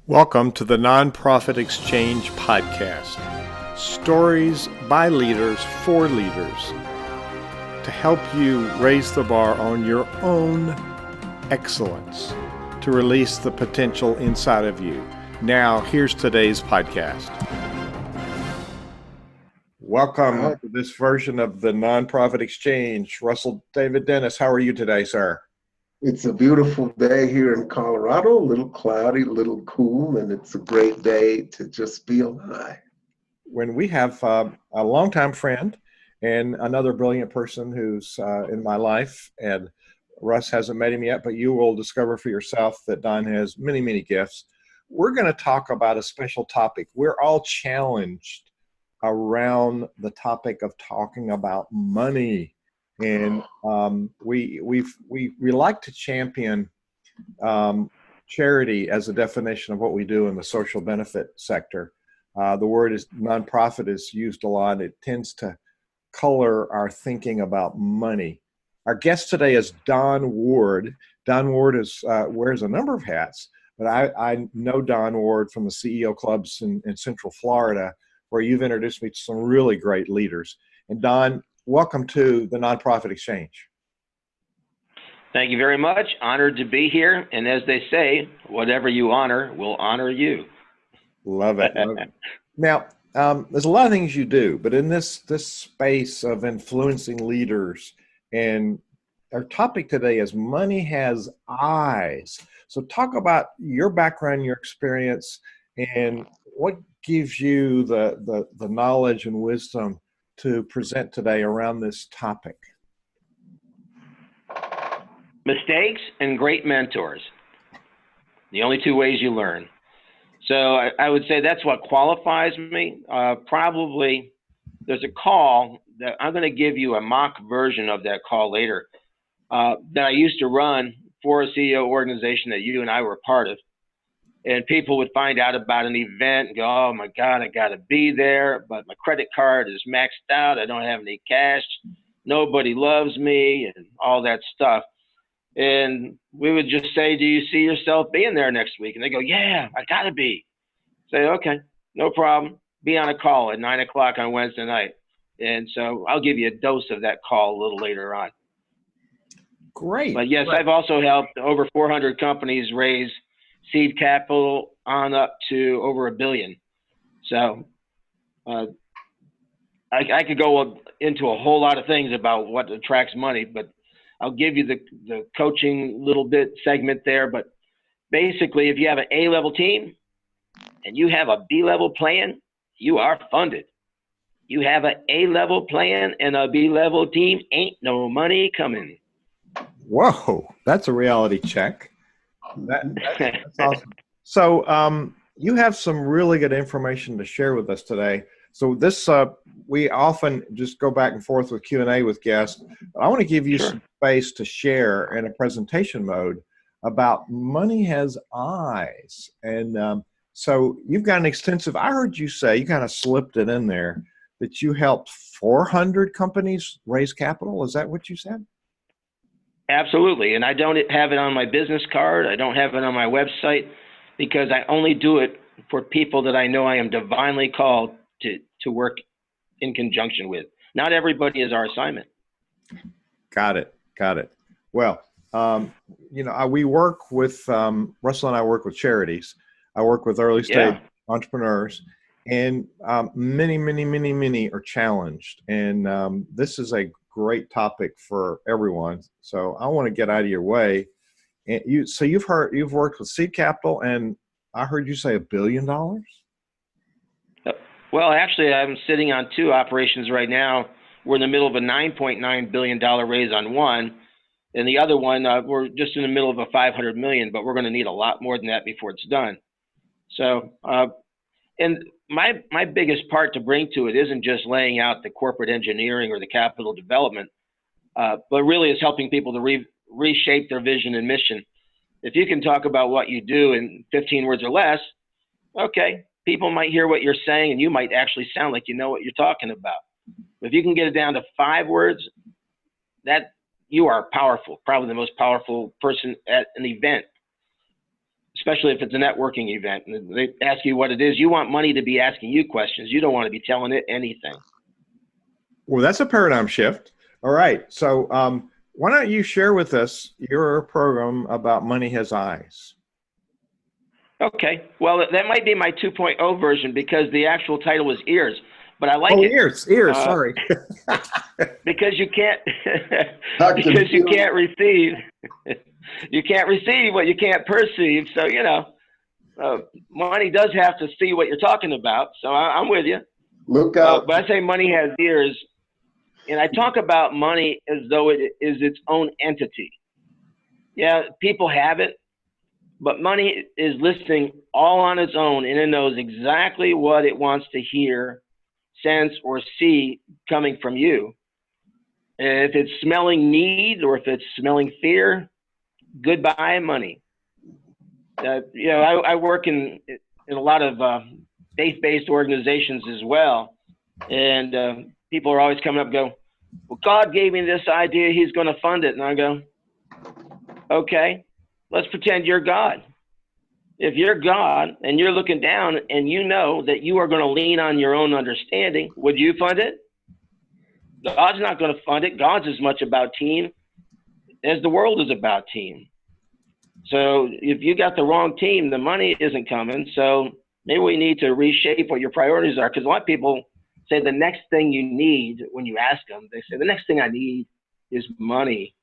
Welcome to the Nonprofit Exchange Podcast. Stories by leaders for leaders to help you raise the bar on your own excellence, to release the potential inside of you. Now, here's today's podcast. Welcome to this version of the Nonprofit Exchange. Russell David Dennis, how are you today, sir? It's a beautiful day here in Colorado, a little cloudy, a little cool, and it's a great day to just be alive. When we have a longtime friend and another brilliant person who's in my life, and Russ hasn't met him yet, but you will discover for yourself that Don has many, many gifts. We're going to talk about a special topic. We're all challenged around the topic of talking about money. And we like to champion charity as a definition of what we do in the social benefit sector. The word is nonprofit is used a lot. It tends to color our thinking about money. Our guest today is Don Ward. Don Ward wears a number of hats, but I know Don Ward from the CEO clubs in Central Florida, where you've introduced me to some really great leaders. And Don, welcome to the Nonprofit Exchange. Thank you very much. Honored to be here. And as they say, whatever you honor will honor you. Love it. Love it. Now, there's a lot of things you do, but in this space of influencing leaders, and our topic today is money has eyes. So talk about your background, your experience, and what gives you the knowledge and wisdom to present today around this topic. Mistakes and great mentors. The only two ways you learn. So I would say that's what qualifies me. Probably there's a call that I'm going to give you a mock version of that call later that I used to run for a CEO organization that you and I were part of. And people would find out about an event and go, oh my God, I got to be there, but my credit card is maxed out. I don't have any cash. Nobody loves me and all that stuff. And we would just say, do you see yourself being there next week? And they go, yeah, I got to be. Say, okay, no problem. Be on a call at 9 o'clock on Wednesday night. And so I'll give you a dose of that call a little later on. Great. But yes, Great. I've also helped over 400 companies raise seed capital on up to over $1 billion. So I could go into a whole lot of things about what attracts money, but I'll give you the coaching little bit segment there. But basically, if you have an A-level team and you have a B-level plan, you are funded. You have an A-level plan and a B-level team, ain't no money coming. Whoa, that's a reality check. That's awesome. So you have some really good information to share with us today. So this we often just go back and forth with Q&A with guests. I want to give you some space to share in a presentation mode about money has eyes. And so you've got an extensive, I heard you say, you kind of slipped it in there, that you helped 400 companies raise capital. Is that what you said? Absolutely. And I don't have it on my business card. I don't have it on my website because I only do it for people that I know I am divinely called to work in conjunction with. Not everybody is our assignment. Got it. Well, we work with, Russell and I work with charities. I work with early stage entrepreneurs, and many are challenged. And this is a great topic for everyone. So I want to get out of your way. And you've worked with seed capital, and I heard you say $1 billion. Well, actually, I'm sitting on two operations right now. We're in the middle of a $9.9 billion raise on one, and the other one we're just in the middle of a $500 million, but we're going to need a lot more than that before it's done. So, and my biggest part to bring to it isn't just laying out the corporate engineering or the capital development, but really is helping people to reshape their vision and mission. If you can talk about what you do in 15 words or less, okay, people might hear what you're saying and you might actually sound like you know what you're talking about. But if you can get it down to 5 words, that you are powerful, probably the most powerful person at an event. especially if it's a networking event and they ask you what it is. You want money to be asking you questions. You don't want to be telling it anything. Well, that's a paradigm shift. All right. So why don't you share with us your program about Money Has Eyes? Okay. Well, that might be my 2.0 version because the actual title was Ears. But I like it. Ears, sorry. Because you can't receive. You can't receive what you can't perceive. So, you know, money does have to see what you're talking about. So I'm with you. Look out. But I say money has ears. And I talk about money as though it is its own entity. Yeah, people have it. But money is listening all on its own, and it knows exactly what it wants to hear, sense, or see coming from you. If it's smelling need or if it's smelling fear, goodbye money. You know, I work in a lot of faith-based organizations as well, and people are always coming up and go, well, God gave me this idea, he's going to fund it. And I go, okay, let's pretend you're God. If you're God and you're looking down and you know that you are going to lean on your own understanding, would you fund it? God's not going to fund it. God's as much about team as the world is about team. So if you got the wrong team, the money isn't coming. So maybe we need to reshape what your priorities are. Because a lot of people say the next thing you need, when you ask them, they say, the next thing I need is money.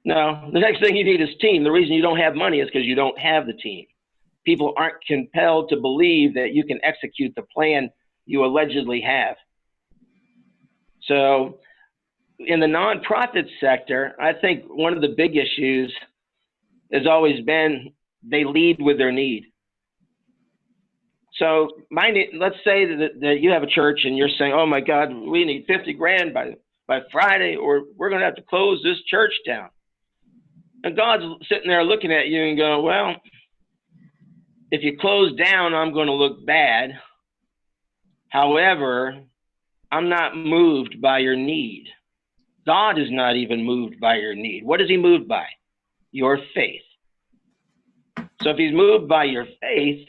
No, the next thing you need is team. The reason you don't have money is because you don't have the team. People aren't compelled to believe that you can execute the plan you allegedly have. So in the nonprofit sector, I think one of the big issues has always been they lead with their need. So let's say that you have a church and you're saying, oh my God, we need 50 grand by Friday or we're going to have to close this church down. And God's sitting there looking at you and going, well, if you close down, I'm going to look bad. However, I'm not moved by your need. God is not even moved by your need. What is he moved by? Your faith. So if he's moved by your faith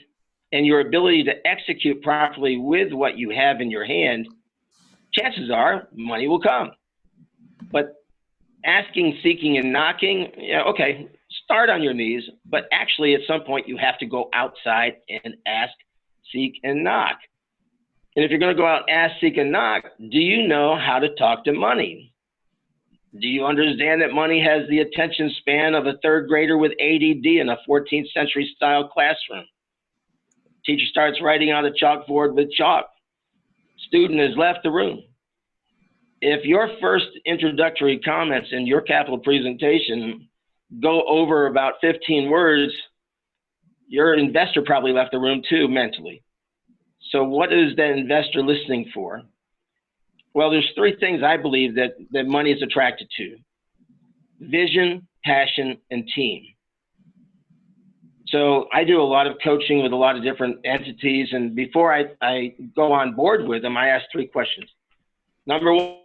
and your ability to execute properly with what you have in your hand, chances are money will come. But asking, seeking, and knocking, yeah, okay, start on your knees, but actually at some point you have to go outside and ask, seek, and knock. And if you're going to go out and ask, seek, and knock, do you know how to talk to money? Do you understand that money has the attention span of a third grader with ADD in a 14th century style classroom? Teacher starts writing on a chalkboard with chalk. Student has left the room. If your first introductory comments in your capital presentation go over about 15 words, your investor probably left the room too mentally. So what is that investor listening for? Well, there's three things I believe that money is attracted to: vision, passion, and team. So I do a lot of coaching with a lot of different entities, and before I go on board with them, I ask three questions. Number one,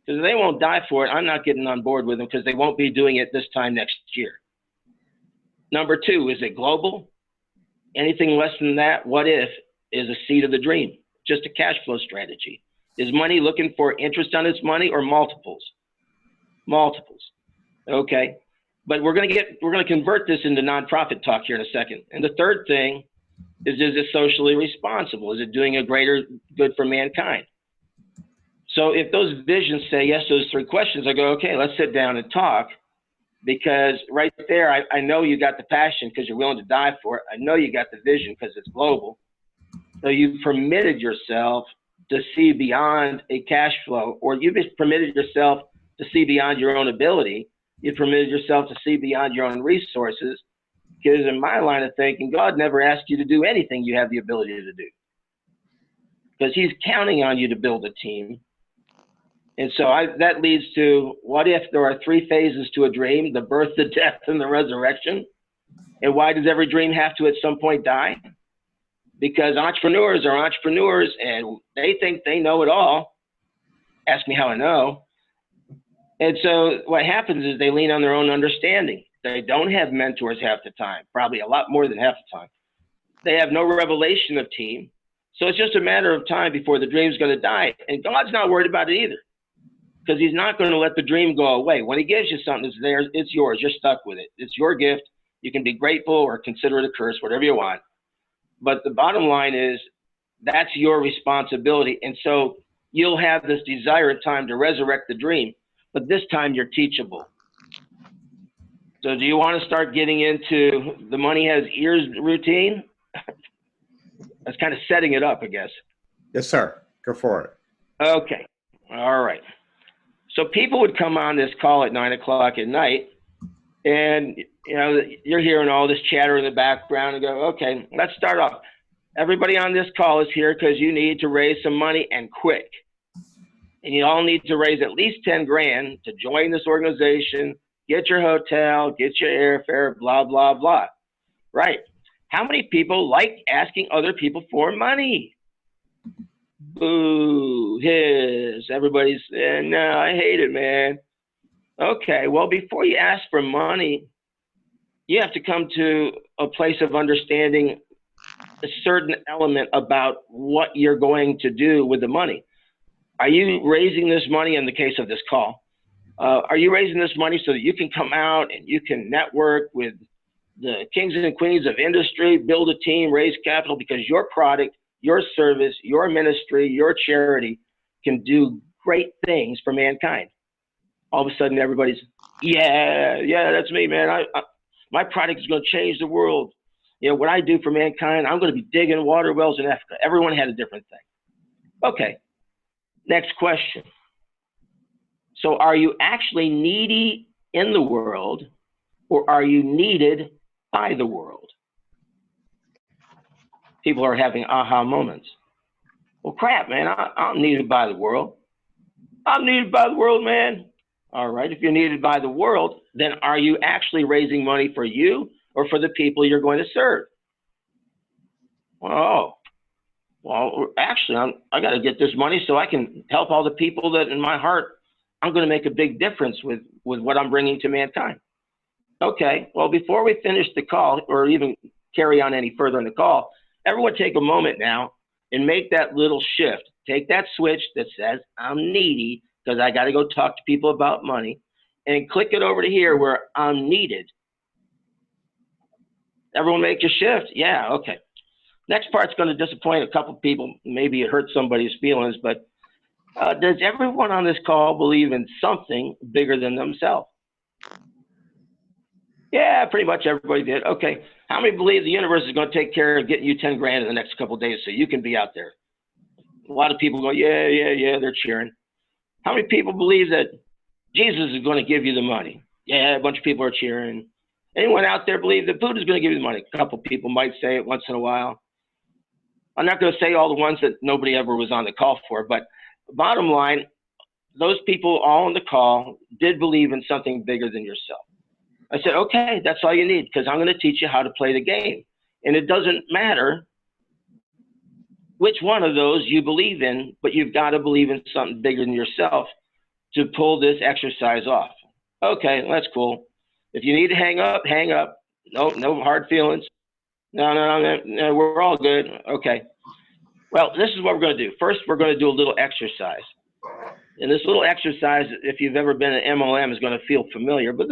because they won't die for it, I'm not getting on board with them because they won't be doing it this time next year. Number two, is it global? Anything less than that, what if, is a seed of the dream, just a cash flow strategy. Is money looking for interest on its money or multiples? Multiples. Okay. But we're going to convert this into nonprofit talk here in a second. And the third thing is it socially responsible? Is it doing a greater good for mankind? So if those visions say yes to those three questions, I go, okay, let's sit down and talk, because right there, I know you got the passion because you're willing to die for it. I know you got the vision because it's global. So you've permitted yourself to see beyond a cash flow, or you've just permitted yourself to see beyond your own ability. You've permitted yourself to see beyond your own resources, because in my line of thinking, God never asked you to do anything you have the ability to do, because he's counting on you to build a team. And so that leads to, what if there are three phases to a dream: the birth, the death, and the resurrection? And why does every dream have to at some point die? Because entrepreneurs are entrepreneurs and they think they know it all. Ask me how I know. And so what happens is they lean on their own understanding. They don't have mentors half the time, probably a lot more than half the time. They have no revelation of team. So it's just a matter of time before the dream's going to die. And God's not worried about it either, because he's not going to let the dream go away. When he gives you something, it's theirs, it's yours. You're stuck with it. It's your gift. You can be grateful or consider it a curse, whatever you want. But the bottom line is that's your responsibility. And so you'll have this desire at time to resurrect the dream, but this time you're teachable. So do you want to start getting into the money has ears routine? That's kind of setting it up, I guess. Yes, sir. Go for it. Okay. All right. So people would come on this call at 9 o'clock at night, and you know, you're hearing all this chatter in the background and go, okay, let's start off. Everybody on this call is here because you need to raise some money and quick. And you all need to raise at least 10 grand to join this organization, get your hotel, get your airfare, blah, blah, blah. Right. How many people like asking other people for money? Boo, hiss. Everybody's saying, no, I hate it, man. Okay, well, before you ask for money, you have to come to a place of understanding a certain element about what you're going to do with the money. Are you raising this money in the case of this call? Are you raising this money so that you can come out and you can network with the kings and queens of industry, build a team, raise capital, because your product, your service, your ministry, your charity can do great things for mankind? All of a sudden, everybody's, yeah, that's me, man. My product is going to change the world. You know, what I do for mankind, I'm going to be digging water wells in Africa. Everyone had a different thing. Okay, next question. So are you actually needy in the world, or are you needed by the world? People are having aha moments. Well, crap, man, I'm needed by the world. I'm needed by the world, man. All right, if you're needed by the world, then are you actually raising money for you or for the people you're going to serve? Oh, well, actually, I got to get this money so I can help all the people that in my heart, I'm going to make a big difference with what I'm bringing to mankind. Okay, well, before we finish the call or even carry on any further in the call, everyone take a moment now and make that little shift. Take that switch that says, I'm needy because I got to go talk to people about money, and click it over to here where I'm needed. Everyone make a shift? Yeah, okay. Next part's going to disappoint a couple people. Maybe it hurts somebody's feelings, but does everyone on this call believe in something bigger than themselves? Yeah, pretty much everybody did. Okay. How many believe the universe is going to take care of getting you 10 grand in the next couple of days so you can be out there? A lot of people go, yeah, they're cheering. How many people believe that Jesus is going to give you the money? Yeah, a bunch of people are cheering. Anyone out there believe that Buddha is going to give you the money? A couple of people might say it once in a while. I'm not going to say all the ones that nobody ever was on the call for, but bottom line, those people all on the call did believe in something bigger than yourself. I said, okay, that's all you need, because I'm going to teach you how to play the game. And it doesn't matter which one of those you believe in, but you've got to believe in something bigger than yourself to pull this exercise off. Okay, that's cool. If you need to hang up, hang up. No hard feelings. No, we're all good. Okay. Well, this is what we're going to do. First, we're going to do a little exercise. And this little exercise, if you've ever been at MLM, is going to feel familiar. But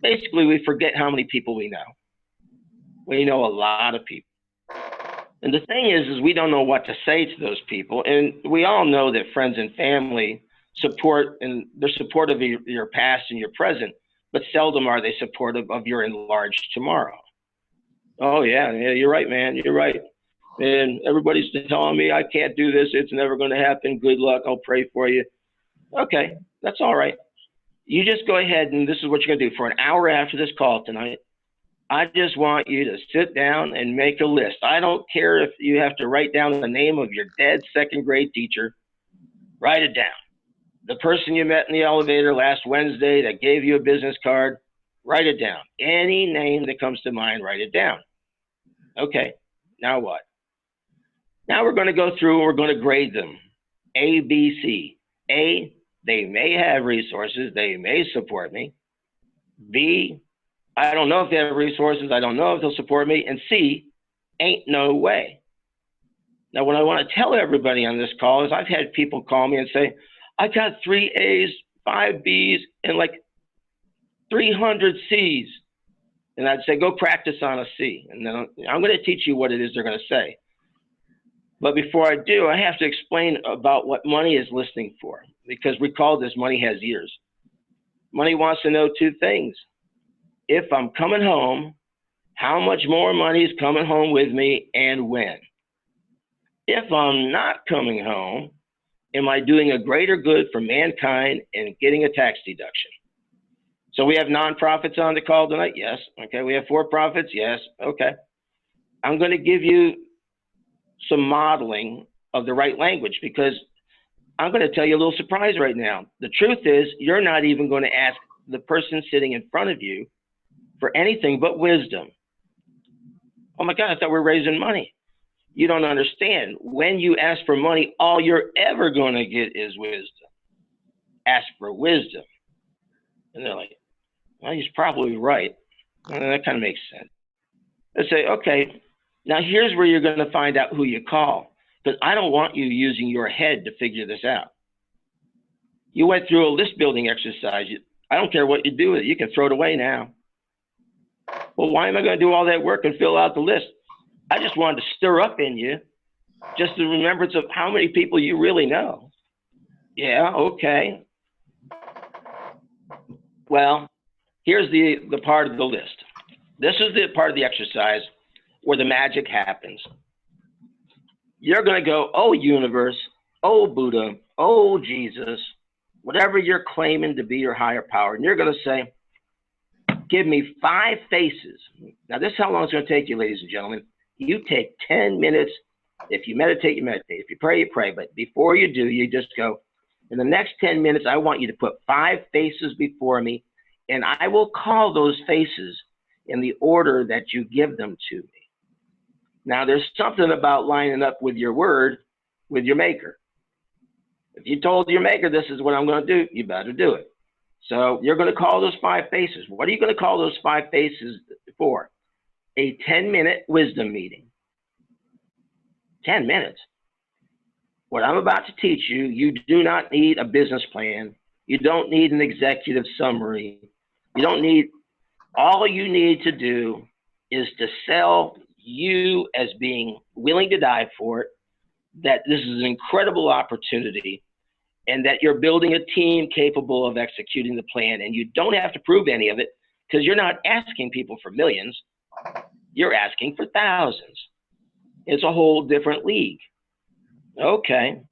basically, we forget how many people we know. We know a lot of people. And the thing is we don't know what to say to those people. And we all know that friends and family support, and they're supportive of your past and your present, but seldom are they supportive of your enlarged tomorrow. Oh, yeah, you're right, man. You're right. And everybody's telling me I can't do this. It's never going to happen. Good luck. I'll pray for you. Okay, that's all right. You just go ahead, and this is what you're going to do. For an hour after this call tonight, I just want you to sit down and make a list. I don't care if you have to write down the name of your dead second grade teacher. Write it down. The person you met in the elevator last Wednesday that gave you a business card, write it down. Any name that comes to mind, write it down. Okay, now what? Now we're going to go through and we're going to grade them. A, B, C. A, they may have resources. They may support me. B, I don't know if they have resources. I don't know if they'll support me. And C, ain't no way. Now, what I want to tell everybody on this call is I've had people call me and say, I got 3 A's, 5 B's, and like 300 C's. And I'd say, go practice on a C. And then I'm going to teach you what it is they're going to say. But before I do, I have to explain about what money is listening for, because recall this, money has ears. Money wants to know 2 things. If I'm coming home, how much more money is coming home with me and when? If I'm not coming home, am I doing a greater good for mankind and getting a tax deduction? So we have nonprofits on the call tonight? Yes. Okay. We have for-profits? Yes. Okay. I'm going to give you some modeling of the right language, because I'm going to tell you a little surprise right now. The truth is, you're not even going to ask the person sitting in front of you for anything but wisdom. Oh my God, I thought we were raising money. You don't understand. When you ask for money, all you're ever going to get is wisdom. Ask for wisdom. And they're like, well, he's probably right. Well, that kind of makes sense. Let's say, okay, now here's where you're going to find out who you call, because I don't want you using your head to figure this out. You went through a list building exercise. I don't care what you do with it. You can throw it away now. Well, why am I going to do all that work and fill out the list? I just wanted to stir up in you just the remembrance of how many people you really know. Yeah, okay. Well, here's the part of the list. This is the part of the exercise where the magic happens. You're going to go, oh, universe, oh, Buddha, oh, Jesus, whatever you're claiming to be your higher power. And you're going to say, give me 5 faces. Now, this is how long it's going to take you, ladies and gentlemen. You take 10 minutes. If you meditate, you meditate. If you pray, you pray. But before you do, you just go, in the next 10 minutes, I want you to put 5 faces before me, and I will call those faces in the order that you give them to me. Now, there's something about lining up with your word, with your maker. If you told your maker, this is what I'm going to do, you better do it. So you're going to call those 5 faces. What are you going to call those 5 faces for? A 10-minute wisdom meeting. 10 minutes. What I'm about to teach you, you do not need a business plan. You don't need an executive summary. You don't need, all you need to do is to sell you as being willing to die for it, that this is an incredible opportunity, and that you're building a team capable of executing the plan. And you don't have to prove any of it, because you're not asking people for millions. You're asking for thousands. It's a whole different league. Okay.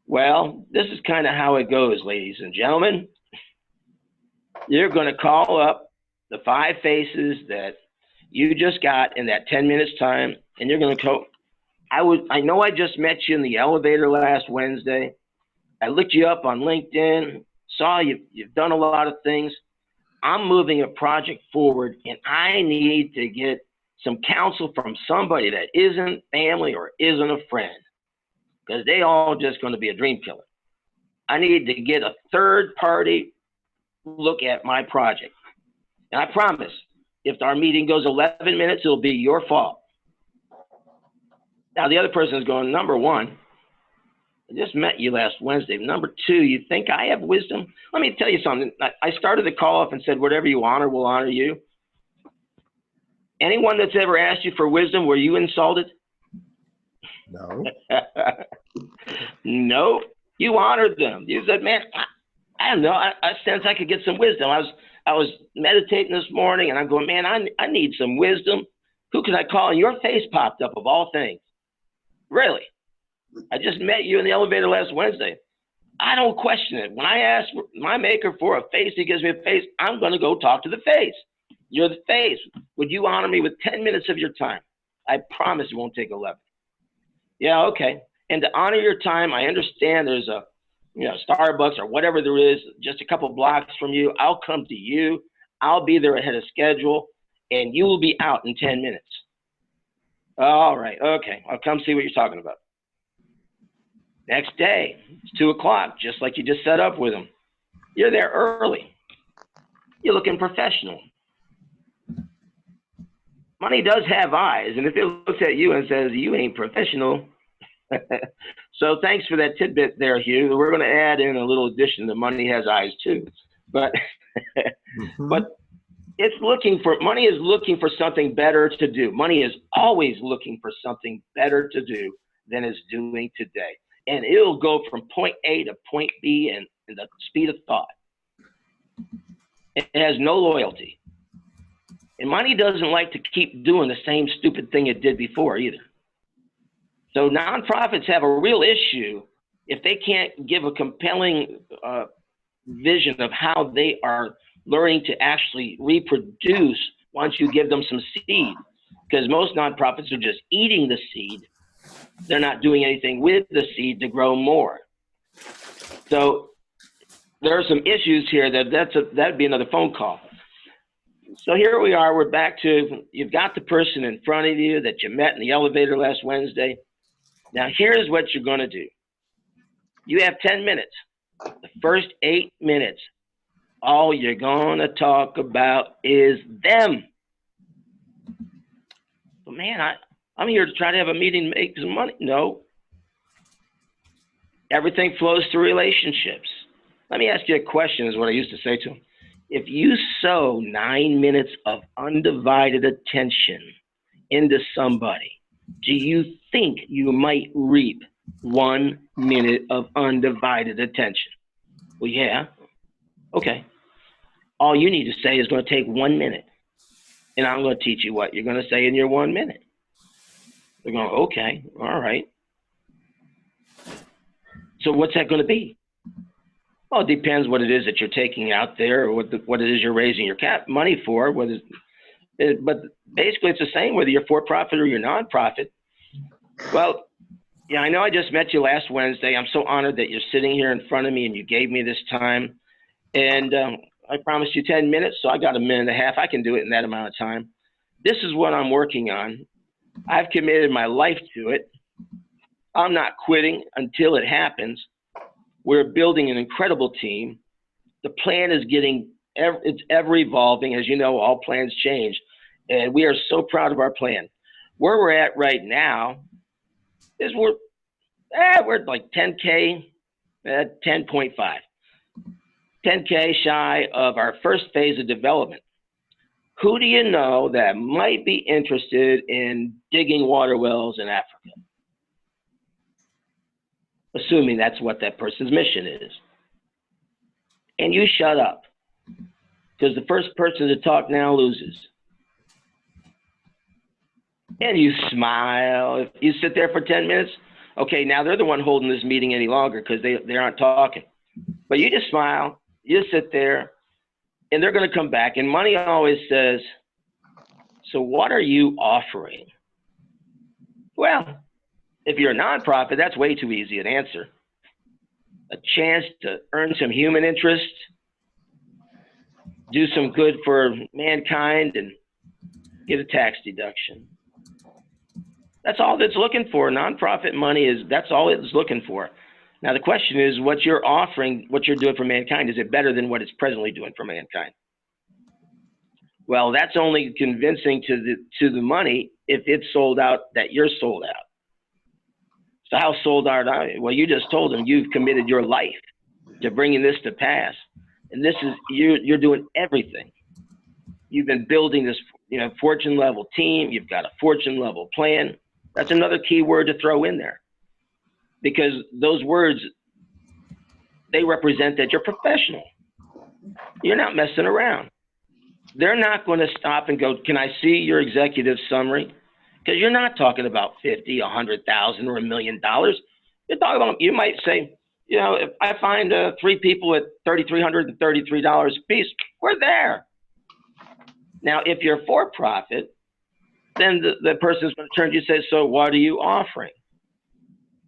Well, this is kind of how it goes, ladies and gentlemen. You're going to call up the 5 faces that you just got in that 10 minutes time, and you're going to go, I know I just met you in the elevator last Wednesday. I looked you up on LinkedIn, saw you've done a lot of things. I'm moving a project forward, and I need to get some counsel from somebody that isn't family or isn't a friend, because they all just going to be a dream killer. I need to get a third party look at my project. And I promise, if our meeting goes 11 minutes, it'll be your fault. Now, the other person is going, number 1, I just met you last Wednesday. Number 2, you think I have wisdom? Let me tell you something. I started the call off and said, whatever you honor will honor you. Anyone that's ever asked you for wisdom, were you insulted? No. No, you honored them. You said, man, I don't know. I sense I could get some wisdom. I was meditating this morning, and I'm going, man, I need some wisdom. Who can I call? And your face popped up, of all things. Really? I just met you in the elevator last Wednesday. I don't question it. When I ask my maker for a face, he gives me a face, I'm going to go talk to the face. You're the face. Would you honor me with 10 minutes of your time? I promise it won't take 11. Yeah, okay. And to honor your time, I understand there's a Starbucks or whatever there is, just a couple blocks from you. I'll come to you. I'll be there ahead of schedule, and you will be out in 10 minutes. All right, okay. I'll come see what you're talking about. Next day, it's 2 o'clock, just like you just set up with them. You're there early. You're looking professional. money does have eyes, and if it looks at you and says, you ain't professional. So thanks for that tidbit there, Hugh. We're going to add in a little addition that money has eyes too. But, but money is looking for something better to do. Money is always looking for something better to do than it's doing today. And it'll go from point A to point B in the speed of thought. It has no loyalty. And money doesn't like to keep doing the same stupid thing it did before either. So nonprofits have a real issue if they can't give a compelling vision of how they are learning to actually reproduce once you give them some seed. Because most nonprofits are just eating the seed. They're not doing anything with the seed to grow more. So there are some issues here that'd be another phone call. So here we are, we're back to, you've got the person in front of you that you met in the elevator last Wednesday. Now here's what you're gonna do. You have 10 minutes. The first 8 minutes, all you're gonna talk about is them. But man, I'm here to try to have a meeting to make some money. No. Everything flows through relationships. Let me ask you a question, is what I used to say to them. If you sow 9 minutes of undivided attention into somebody, do you think you might reap 1 minute of undivided attention? Well, yeah. Okay. All you need to say is going to take 1 minute. And I'm going to teach you what you're going to say in your 1 minute. They're going, okay, all right. So what's that going to be? Well, it depends what it is that you're taking out there, or what it is you're raising your money for. But basically, it's the same whether you're for-profit or you're nonprofit. Well, yeah, I know I just met you last Wednesday. I'm so honored that you're sitting here in front of me and you gave me this time. And I promised you 10 minutes, so I got a minute and a half. I can do it in that amount of time. This is what I'm working on. I've committed my life to it. I'm not quitting until it happens. We're building an incredible team. The plan is it's ever evolving. As you know, all plans change. And we are so proud of our plan. Where we're at right now is we're like 10K, 10.5. 10K shy of our first phase of development. Who do you know that might be interested in digging water wells in Africa? Assuming that's what that person's mission is. And you shut up, because the first person to talk now loses. And you smile. If you sit there for 10 minutes, okay, now they're the one holding this meeting any longer because they aren't talking. But you just smile, you sit there, and they're going to come back. And money always says, so what are you offering? Well, if you're a nonprofit, that's way too easy an answer. A chance to earn some human interest, do some good for mankind, and get a tax deduction. That's all that's looking for. Nonprofit money that's all it's looking for. Now the question is, what you're offering, what you're doing for mankind, is it better than what it's presently doing for mankind? Well, that's only convincing to the money if it's sold out that you're sold out. So how sold out are you? Well, you just told them you've committed your life to bringing this to pass. And this is, you're doing everything. You've been building this, fortune level team. You've got a fortune level plan. That's another key word to throw in there, because those words, they represent that you're professional. You're not messing around. They're not going to stop and go, can I see your executive summary? Because you're not talking about 50, 100,000, or $1 million. You're talking about, you might say, if I find 3 people at $3,333 a piece, we're there. Now, if you're for profit, then the person's going to turn to you and say, so what are you offering?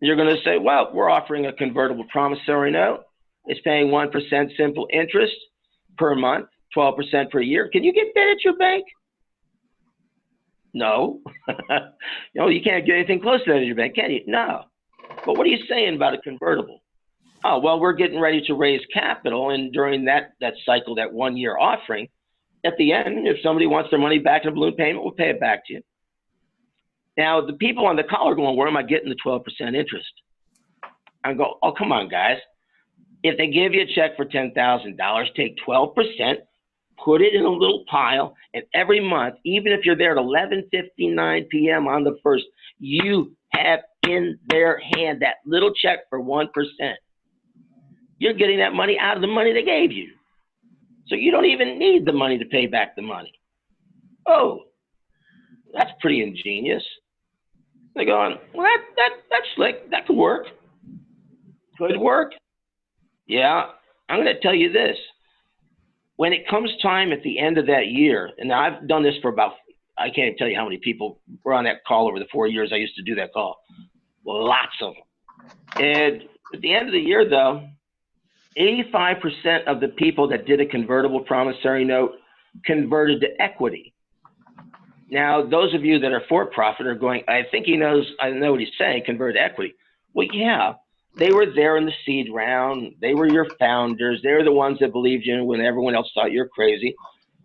You're going to say, well, we're offering a convertible promissory note. It's paying 1% simple interest per month, 12% per year. Can you get that at your bank? No. You can't get anything close to that at your bank, can you? No. But what are you saying about a convertible? Oh, well, we're getting ready to raise capital, and during that cycle, that 1 year offering, at the end, if somebody wants their money back in a balloon payment, we'll pay it back to you. Now, the people on the call are going, where am I getting the 12% interest? I go, oh, come on, guys. If they give you a check for $10,000, take 12%, put it in a little pile, and every month, even if you're there at 11:59 p.m. on the 1st, you have in their hand that little check for 1%. You're getting that money out of the money they gave you. So you don't even need the money to pay back the money. Oh, that's pretty ingenious. They're going, well, that's slick. That could work. Could work. Yeah, I'm going to tell you this. When it comes time at the end of that year, and I've done this for about, I can't even tell you how many people were on that call over the 4 years I used to do that call. Well, lots of them. And at the end of the year, though, 85% of the people that did a convertible promissory note converted to equity. Now, those of you that are for-profit are going, I think he knows, I know what he's saying, convert to equity. Well, yeah, they were there in the seed round. They were your founders. They were the ones that believed in when everyone else thought you're crazy.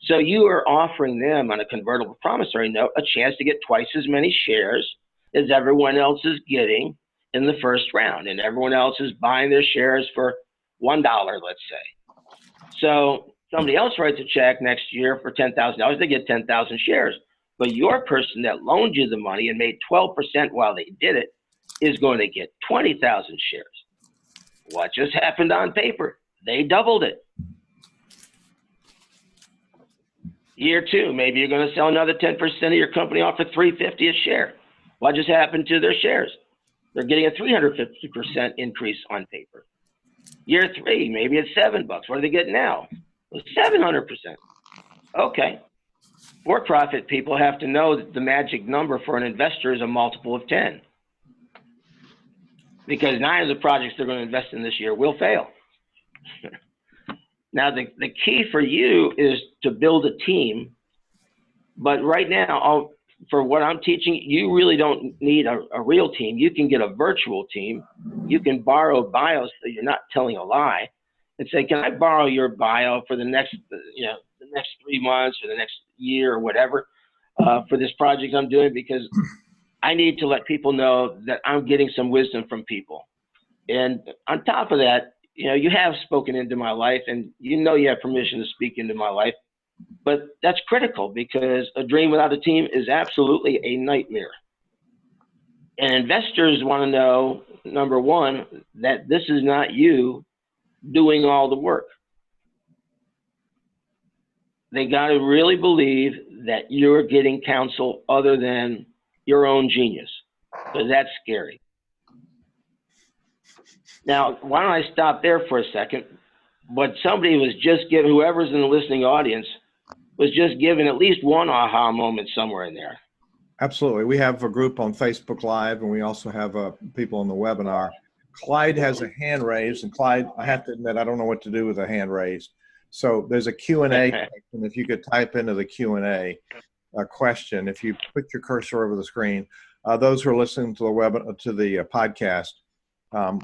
So you are offering them on a convertible promissory note a chance to get twice as many shares as everyone else is getting in the first round. And everyone else is buying their shares for $1, let's say. So somebody else writes a check next year for $10,000. They get 10,000 shares. But your person that loaned you the money and made 12% while they did it is going to get 20,000 shares. What just happened on paper? They doubled it. Year two, maybe you're going to sell another 10% of your company off for $3.50 a share. What just happened to their shares? They're getting a 350% increase on paper. Year three, maybe it's $7. What do they get now? Well, 700%. Okay. For-profit people have to know that the magic number for an investor is a multiple of 10. Because 9 of the projects they're going to invest in this year will fail. Now, the key for you is to build a team. But right now, for what I'm teaching, you really don't need a real team. You can get a virtual team. You can borrow bios so you're not telling a lie and say, can I borrow your bio for the next, the next 3 months or the next year or whatever for this project I'm doing, because I need to let people know that I'm getting some wisdom from people. And on top of that, you have spoken into my life, and you have permission to speak into my life. But that's critical, because a dream without a team is absolutely a nightmare. And investors want to know, number one, that this is not you doing all the work. They got to really believe that you're getting counsel other than your own genius, because that's scary. Now, why don't I stop there for a second? But somebody was just given, whoever's in the listening audience, was just given at least one aha moment somewhere in there. Absolutely. We have a group on Facebook Live, and we also have people on the webinar. Clyde has a hand raised, and Clyde, I have to admit, I don't know what to do with a hand raised. So there's a Q&A section. If you could type into the Q&A question, if you put your cursor over the screen. Those who are listening to the podcast,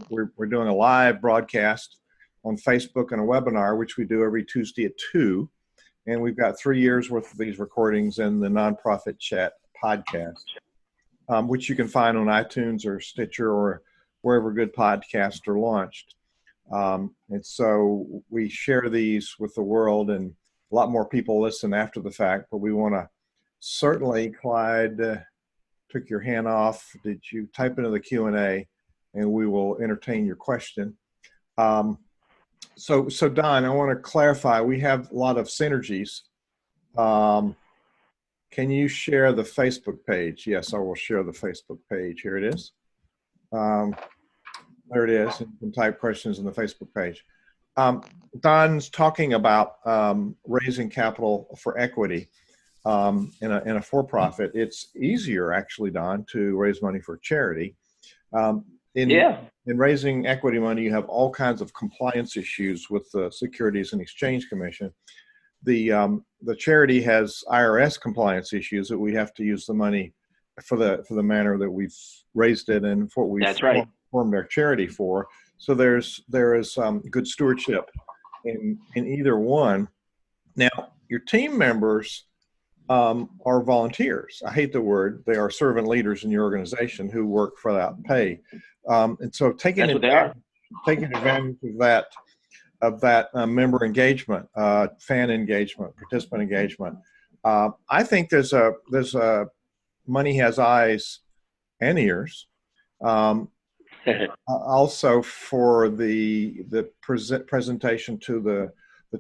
we're doing a live broadcast on Facebook and a webinar, which we do every Tuesday at 2. And we've got 3 years worth of these recordings in the Nonprofit Chat podcast, which you can find on iTunes or Stitcher or wherever good podcasts are launched. And so we share these with the world, and a lot more people listen after the fact, but we want to certainly, Clyde took your hand off. Did you type into the Q&A, and we will entertain your question. So Don, I want to clarify, we have a lot of synergies. Can you share the Facebook page? Yes, I will share the Facebook page. Here it is. There it is. You can type questions in the Facebook page. Don's talking about raising capital for equity in a for-profit. It's easier, actually, Don, to raise money for charity. In raising equity money, you have all kinds of compliance issues with the Securities and Exchange Commission. The charity has IRS compliance issues that we have to use the money for the manner that we've raised it and for what we've formed our charity for. So there is good stewardship in either one. Now, your team members are volunteers. I hate the word. They are servant leaders in your organization who work for that pay. And so taking advantage of that member engagement, fan engagement, participant engagement. I think there's a money has eyes and ears. Also for the presentation to the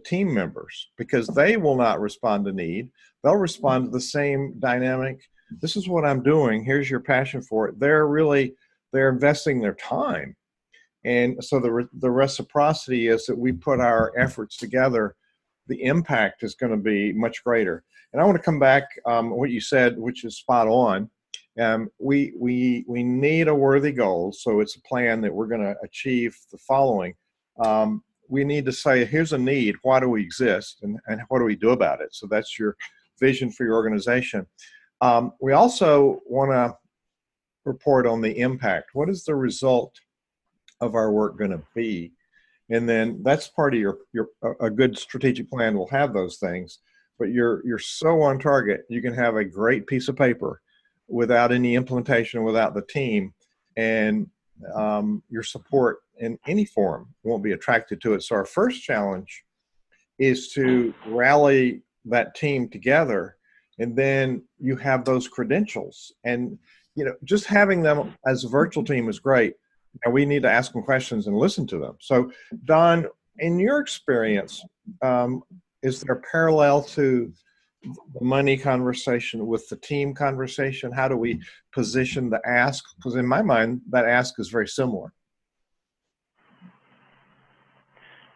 team members, because they will not respond to need. They'll respond to the same dynamic. This is what I'm doing. Here's your passion for it. They're investing their time. And so the reciprocity is that we put our efforts together, the impact is going to be much greater. And I want to come back what you said, which is spot on. We need a worthy goal. So it's a plan that we're going to achieve the following. We need to say, here's a need. Why do we exist? And what do we do about it? So that's your vision for your organization. We also want to report on the impact. What is the result of our work going to be? And then that's part of a good strategic plan will have those things, but you're so on target. You can have a great piece of paper without any implementation, without the team, and your support in any form won't be attracted to it. So our first challenge is to rally that team together, and then you have those credentials. And just having them as a virtual team is great. And we need to ask them questions and listen to them. So, Don, in your experience, is there a parallel to the money conversation with the team conversation? How do we position the ask? Because in my mind, that ask is very similar.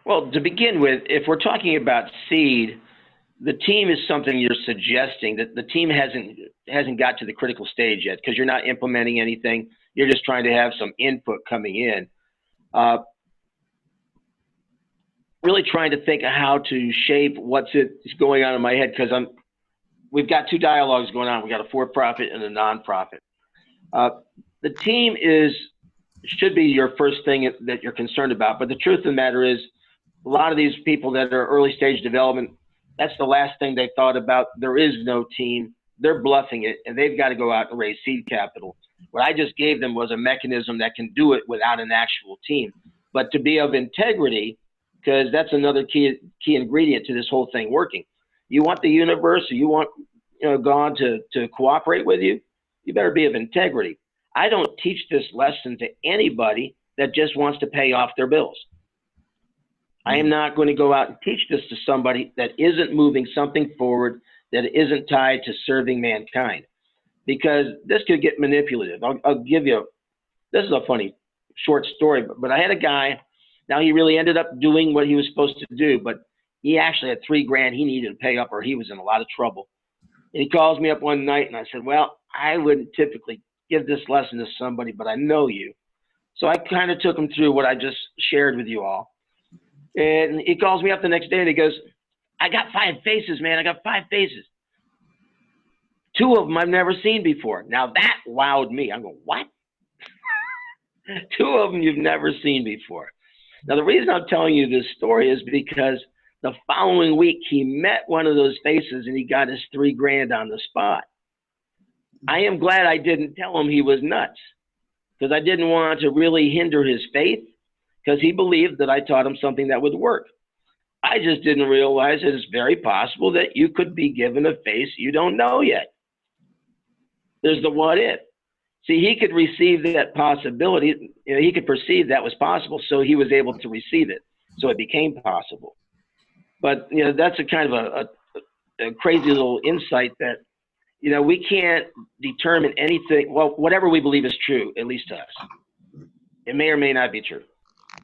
Well, to begin with, if we're talking about seed, the team is something you're suggesting that the team hasn't got to the critical stage yet, because you're not implementing anything. You're just trying to have some input coming in. Really trying to think of how to shape what's going on in my head, because we've got two dialogues going on. We've got a for-profit and a non-profit. The team should be your first thing that you're concerned about. But the truth of the matter is, a lot of these people that are early stage development, that's the last thing they thought about. There is no team. They're bluffing it, and they've got to go out and raise seed capital. What I just gave them was a mechanism that can do it without an actual team. But to be of integrity, because that's another key ingredient to this whole thing working. You want the universe, or you want God to cooperate with you, you better be of integrity. I don't teach this lesson to anybody that just wants to pay off their bills. I am not going to go out and teach this to somebody that isn't moving something forward, that isn't tied to serving mankind, because this could get manipulative. I'll give you, this is a funny short story, but I had a guy, now he really ended up doing what he was supposed to do, but he actually had $3,000 he needed to pay up, or he was in a lot of trouble. And he calls me up one night and I said, well, I wouldn't typically give this lesson to somebody, but I know you. So I kind of took him through what I just shared with you all. And he calls me up the next day and he goes, I got 5 faces, man. I got 5 faces. 2 of them I've never seen before. Now that wowed me. I'm going, what? 2 of them you've never seen before. Now the reason I'm telling you this story is because the following week he met one of those faces and he got his $3,000 on the spot. I am glad I didn't tell him he was nuts, because I didn't want to really hinder his faith, because he believed that I taught him something that would work. I just didn't realize that it's very possible that you could be given a face you don't know yet. There's the what if. See, he could receive that possibility. He could perceive that was possible, so he was able to receive it. So it became possible. But that's a kind of a crazy little insight that we can't determine anything. Well, whatever we believe is true, at least to us. It may or may not be true.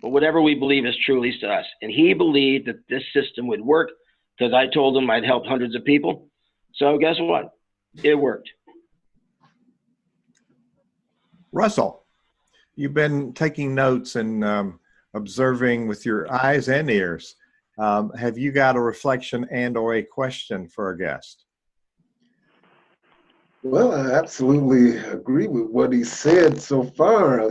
But whatever we believe is true, at least to us. And he believed that this system would work, because I told him I'd helped hundreds of people. So guess what? It worked. Russell, you've been taking notes and observing with your eyes and ears. Have you got a reflection and/or a question for our guest? Well, I absolutely agree with what he said so far.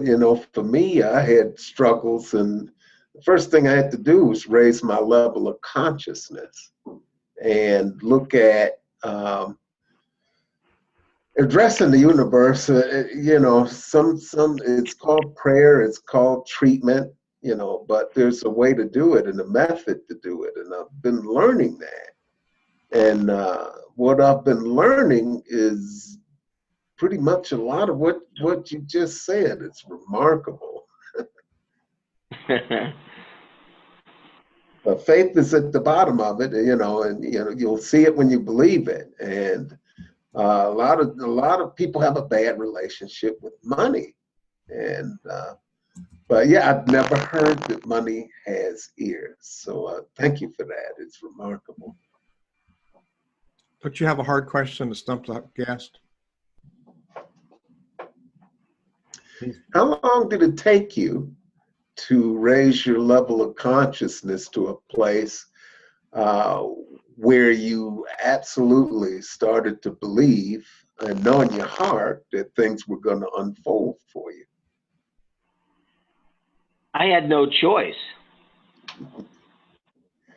For me, I had struggles, and the first thing I had to do was raise my level of consciousness. and look at addressing the universe. You know, some it's called prayer, it's called treatment, you know, but there's a way to do it and a method to do it, and I've been learning that. And what I've been learning is pretty much a lot of what you just said. It's remarkable. But faith is at the bottom of it, you know, and you know you'll see it when you believe it. And a lot of people have a bad relationship with money, and but yeah, I've never heard that money has ears. So thank you for that. It's remarkable. Don't you have a hard question to stump the guest? How long did it take you to raise your level of consciousness to a place where you absolutely started to believe and know in your heart that things were going to unfold for you? I had no choice.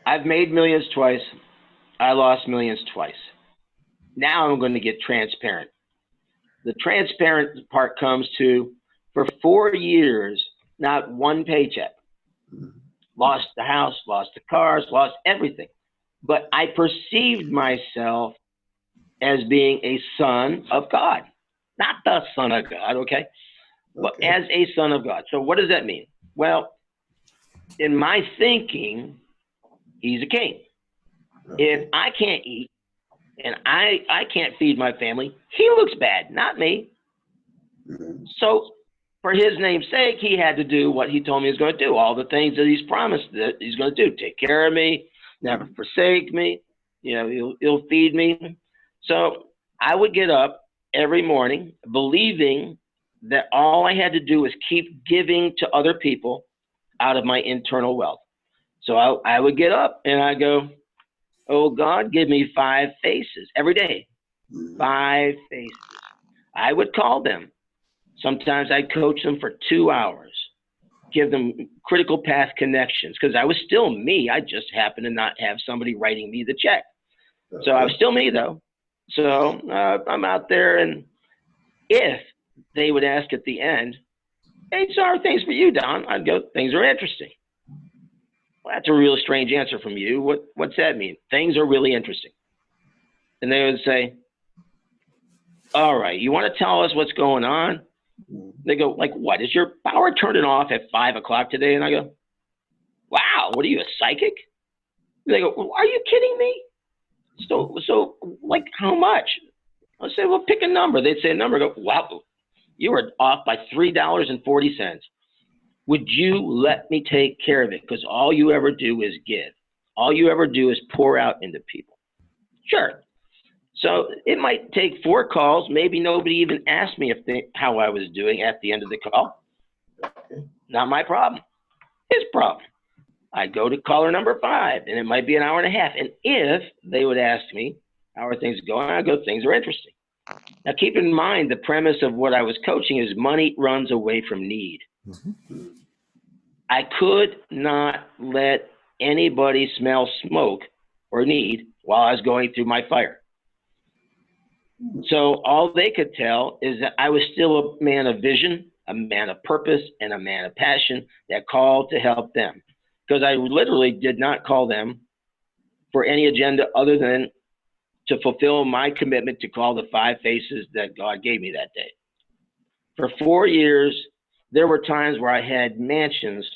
I've made millions twice. I lost millions twice. Now I'm going to get transparent. The transparent part comes to, for 4 years, not one paycheck. Lost the house, lost the cars, lost everything. But I perceived myself as being a son of God. Not the son of God, okay? But as a son of God. So what does that mean? Well, in my thinking, he's a king. If I can't eat and I can't feed my family, he looks bad, not me. So for his name's sake, he had to do what he told me he was going to do, all the things that he's promised that he's going to do, take care of me, never forsake me, you know, he'll feed me. So I would get up every morning believing that all I had to do was keep giving to other people out of my internal wealth. So I would get up and I go, oh God, give me 5 faces every day, 5 faces. I would call them. Sometimes I'd coach them for 2 hours, give them critical path connections, because I was still me. I just happened to not have somebody writing me the check. So I was still me, though. So I'm out there, and if they would ask at the end, hey, so how are things for you, Don? I'd go, things are interesting. Well, that's a real strange answer from you. What's that mean? Things are really interesting. And they would say, all right, you want to tell us what's going on? They go, like, what? Is your power turning off at 5 o'clock today? And I go, wow, what are you, a psychic? They go, well, are you kidding me? So like, how much? I say, well, pick a number. They'd say a number. I go, wow, you were off by $3.40. Would you let me take care of it? Because all you ever do is give. All you ever do is pour out into people. Sure. So it might take 4 calls. Maybe nobody even asked me how I was doing at the end of the call. Not my problem. His problem. I'd go to caller number 5, and it might be an hour and a half. And if they would ask me, how are things going? I'd go, things are interesting. Now, keep in mind, the premise of what I was coaching is money runs away from need. I could not let anybody smell smoke or need while I was going through my fire. So all they could tell is that I was still a man of vision, a man of purpose, and a man of passion that called to help them. Because I literally did not call them for any agenda other than to fulfill my commitment to call the 5 faces that God gave me that day. For 4 years, there were times where I had mansions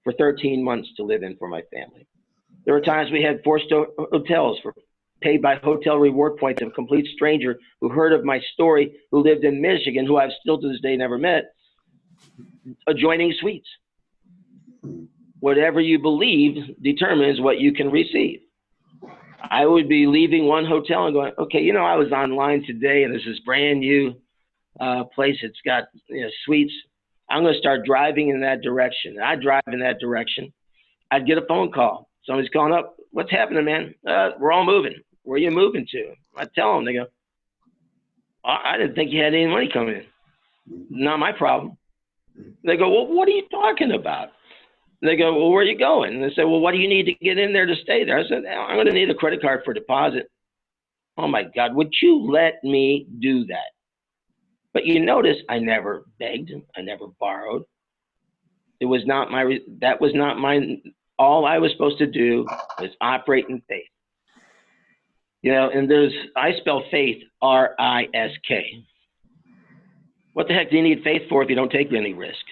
for 13 months to live in for my family. There were times we had 4-star hotels paid by hotel reward points of a complete stranger who heard of my story, who lived in Michigan, who I've still to this day never met, adjoining suites. Whatever you believe determines what you can receive. I would be leaving one hotel and going, okay, you know, I was online today and there's this brand new place. It's got, you know, suites. I'm going to start driving in that direction. I'd drive in that direction. I'd get a phone call. Somebody's calling up. What's happening, man? We're all moving. Where are you moving to? I tell them. They go, I didn't think you had any money coming in. Not my problem. They go, well, what are you talking about? They go, well, where are you going? And they say, well, what do you need to get in there to stay there? I said, I'm going to need a credit card for deposit. Oh my God, would you let me do that? But you notice I never begged. I never borrowed. It was not my, that was not my, all I was supposed to do was operate in faith. You know, and I spell faith, R-I-S-K. What the heck do you need faith for if you don't take any risk?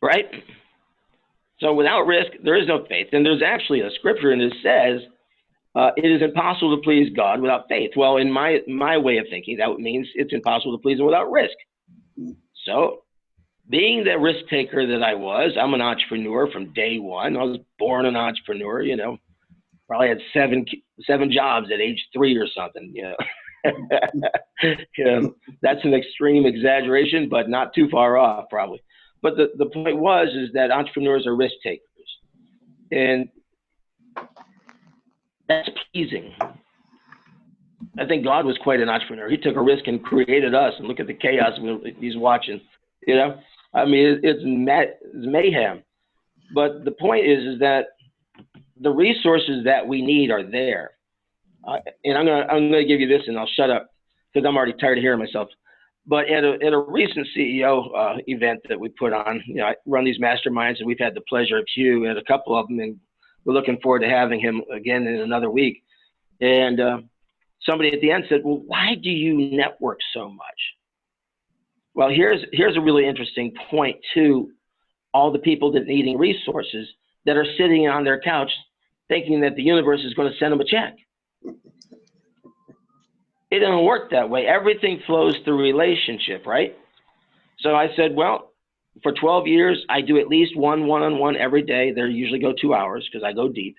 Right? So without risk, there is no faith. And there's actually a scripture, and it says, it is impossible to please God without faith. Well, in my way of thinking, that means it's impossible to please Him without risk. So being the risk taker that I was, I'm an entrepreneur from day one. I was born an entrepreneur, you know, probably had seven jobs at age 3 or something, you know. You know, that's an extreme exaggeration, but not too far off probably. But the point is that entrepreneurs are risk takers, and that's pleasing. I think God was quite an entrepreneur. He took a risk and created us, and look at the chaos He's watching. You know, I mean, it's mayhem. But the point is that the resources that we need are there. And I'm gonna give you this, and I'll shut up because I'm already tired of hearing myself. But at a recent CEO event that we put on, you know, I run these masterminds, and we've had the pleasure of Hugh at a couple of them, and we're looking forward to having him again in another week. And somebody at the end said, "Well, why do you network so much?" Well, here's a really interesting point to all the people that needing resources that are sitting on their couch thinking that the universe is going to send them a check. It doesn't work that way. Everything flows through relationship, right? So I said, well, for 12 years, I do at least one-on-one every day. They usually go 2 hours because I go deep.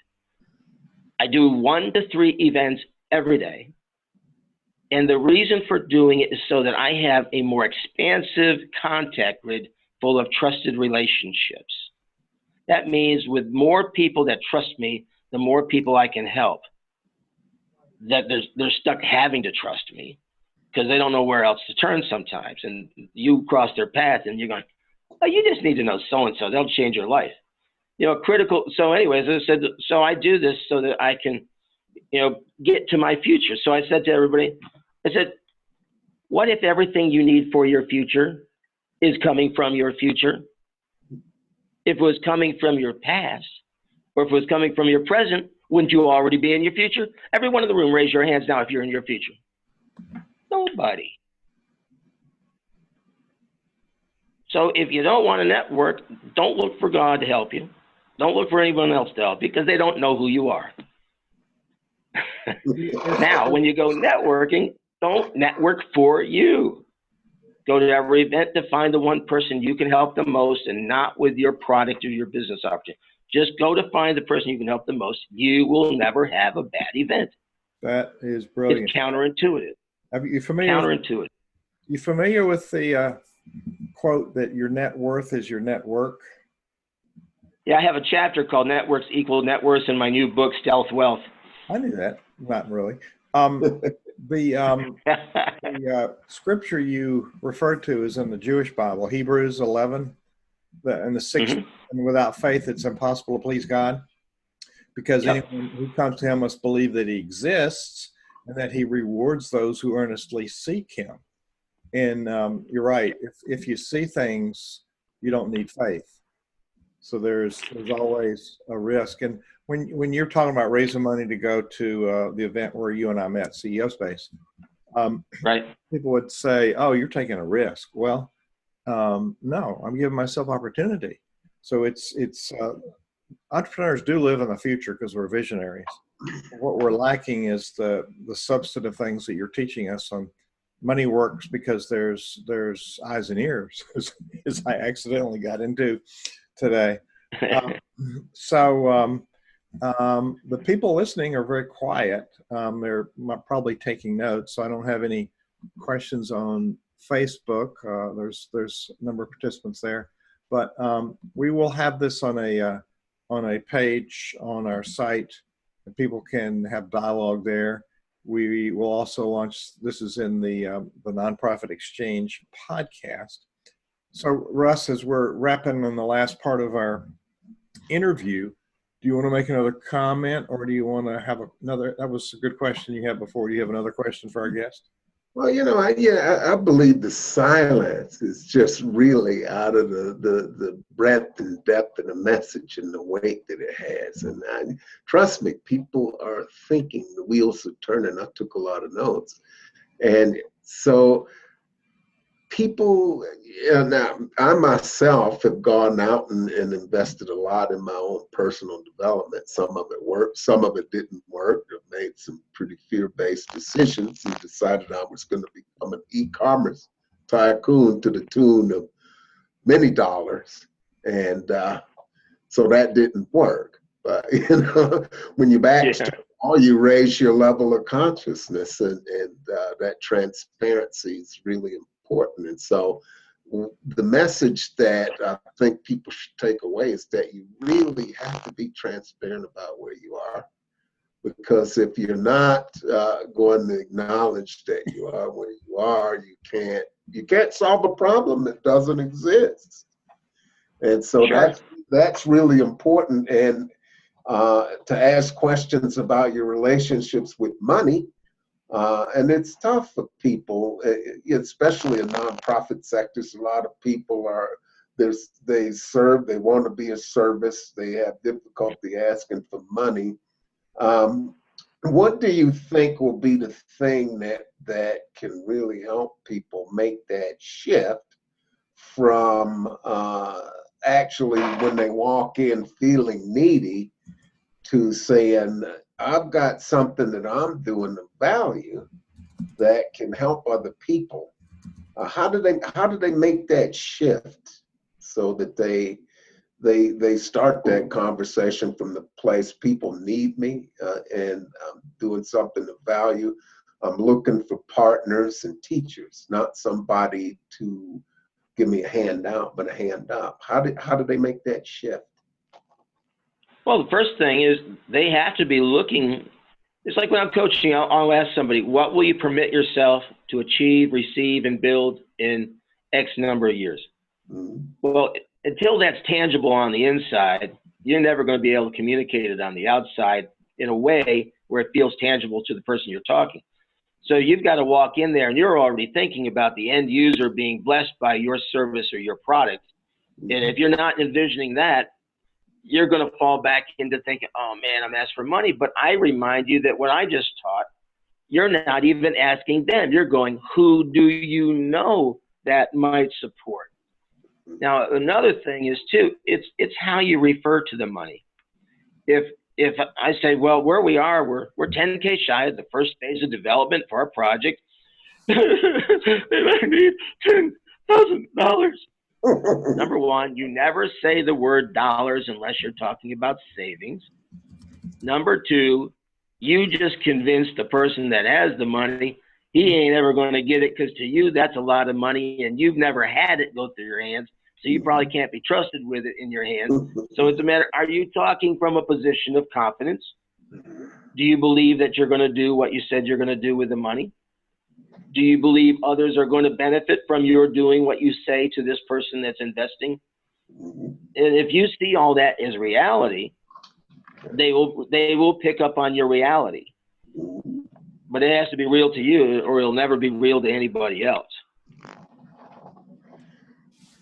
I do 1 to 3 events every day. And the reason for doing it is so that I have a more expansive contact grid full of trusted relationships. That means with more people that trust me, the more people I can help. That they're stuck having to trust me because they don't know where else to turn sometimes. And you cross their path and you're going, oh, you just need to know so-and-so. They'll change your life. You know, critical. So anyways, I said, so I do this so that I can, you know, get to my future. So I said to everybody, I said, what if everything you need for your future is coming from your future? If it was coming from your past, or if it was coming from your present, wouldn't you already be in your future? Everyone in the room, raise your hands now if you're in your future. Nobody. So if you don't want to network, don't look for God to help you. Don't look for anyone else to help you because they don't know who you are. Now, when you go networking, don't network for you. Go to every event to find the one person you can help the most and not with your product or your business opportunity. Just go to find the person you can help the most. You will never have a bad event. That is brilliant. It's counterintuitive. Are you familiar? Counterintuitive. You familiar with the quote that your net worth is your network? Yeah, I have a chapter called Networks Equal Net Worth in my new book, Stealth Wealth. I knew that. Not really. The scripture you referred to is in the Jewish Bible, Hebrews 11, and the 6th. Mm-hmm. And without faith, it's impossible to please God, because anyone who comes to Him must believe that He exists and that He rewards those who earnestly seek Him. And you're right. If you see things, you don't need faith. So there's always a risk. And when you're talking about raising money to go to the event where you and I met, CEO Space, right? People would say, "Oh, you're taking a risk." Well, no, I'm giving myself opportunity. So it's entrepreneurs do live in the future because we're visionaries. What we're lacking is the substantive things that you're teaching us on. Money works because there's eyes and ears, as I accidentally got into today. The people listening are very quiet. They're probably taking notes. So I don't have any questions on Facebook. There's a number of participants there, but we will have this on a page on our site, and people can have dialogue there. We will also launch. This is in the Nonprofit Exchange podcast. So, Russ, as we're wrapping on the last part of our interview, do you want to make another comment, or do you want to have another? That was a good question you had before. Do you have another question for our guest? Well, I believe the silence is just really out of the breadth and depth of the message and the weight that it has. And trust me, people are thinking, the wheels are turning. I took a lot of notes. And so people, now I myself have gone out and invested a lot in my own personal development. Some of it worked, some of it didn't work. I've made some pretty fear-based decisions and decided I was going to become an e-commerce tycoon to the tune of many dollars. And so that didn't work. But when you backstep, all you raise your level of consciousness, and that transparency is really important. And so the message that I think people should take away is that you really have to be transparent about where you are, because if you're not going to acknowledge that you are where you are, you can't solve a problem that doesn't exist. And so that's really important. And to ask questions about your relationships with money. And it's tough for people, especially in nonprofit sectors. A lot of people they want to be a service. They have difficulty asking for money. What do you think will be the thing that can really help people make that shift from actually when they walk in feeling needy to saying, I've got something that I'm doing of value that can help other people? How do they make that shift so that they start that conversation from the place, people need me, and I'm doing something of value. I'm looking for partners and teachers, not somebody to give me a handout, but a hand up. How do they make that shift? Well, the first thing is they have to be looking. It's like when I'm coaching, I'll ask somebody, what will you permit yourself to achieve, receive, and build in X number of years? Mm-hmm. Well, until that's tangible on the inside, you're never going to be able to communicate it on the outside in a way where it feels tangible to the person you're talking. So you've got to walk in there and you're already thinking about the end user being blessed by your service or your product. And if you're not envisioning that, you're going to fall back into thinking, oh man, I'm asked for money. But I remind you that what I just taught, you're not even asking them. You're going, who do you know that might support? Now, another thing is too, it's how you refer to the money. If I say, well, where we are, we're 10K shy of the first phase of development for our project, and I need $10,000. Number one, you never say the word dollars unless you're talking about savings. Number two, you just convince the person that has the money he ain't ever going to get it, because to you that's a lot of money and you've never had it go through your hands, so you probably can't be trusted with it in your hands. So it's a matter, are you talking from a position of confidence? Do you believe that you're going to do what you said you're going to do with the money? Do you believe others are going to benefit from your doing what you say to this person that's investing? And if you see all that as reality, they will pick up on your reality. But it has to be real to you, or it'll never be real to anybody else.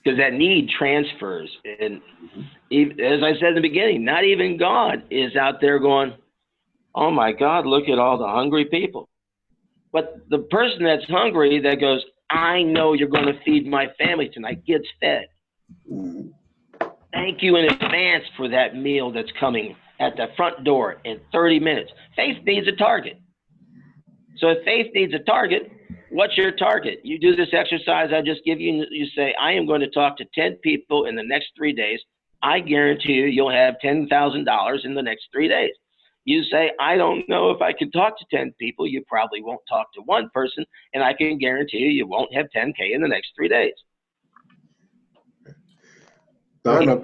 Because that need transfers. And as I said in the beginning, not even God is out there going, oh my God, look at all the hungry people. But the person that's hungry that goes, I know you're going to feed my family tonight, gets fed. Thank you in advance for that meal that's coming at the front door in 30 minutes. Faith needs a target. So if faith needs a target, what's your target? You do this exercise I just give you, and you say, I am going to talk to 10 people in the next 3 days. I guarantee you'll have $10,000 in the next 3 days. You say, I don't know if I can talk to 10 people. You probably won't talk to one person, and I can guarantee you won't have 10K in the next 3 days. Don, I've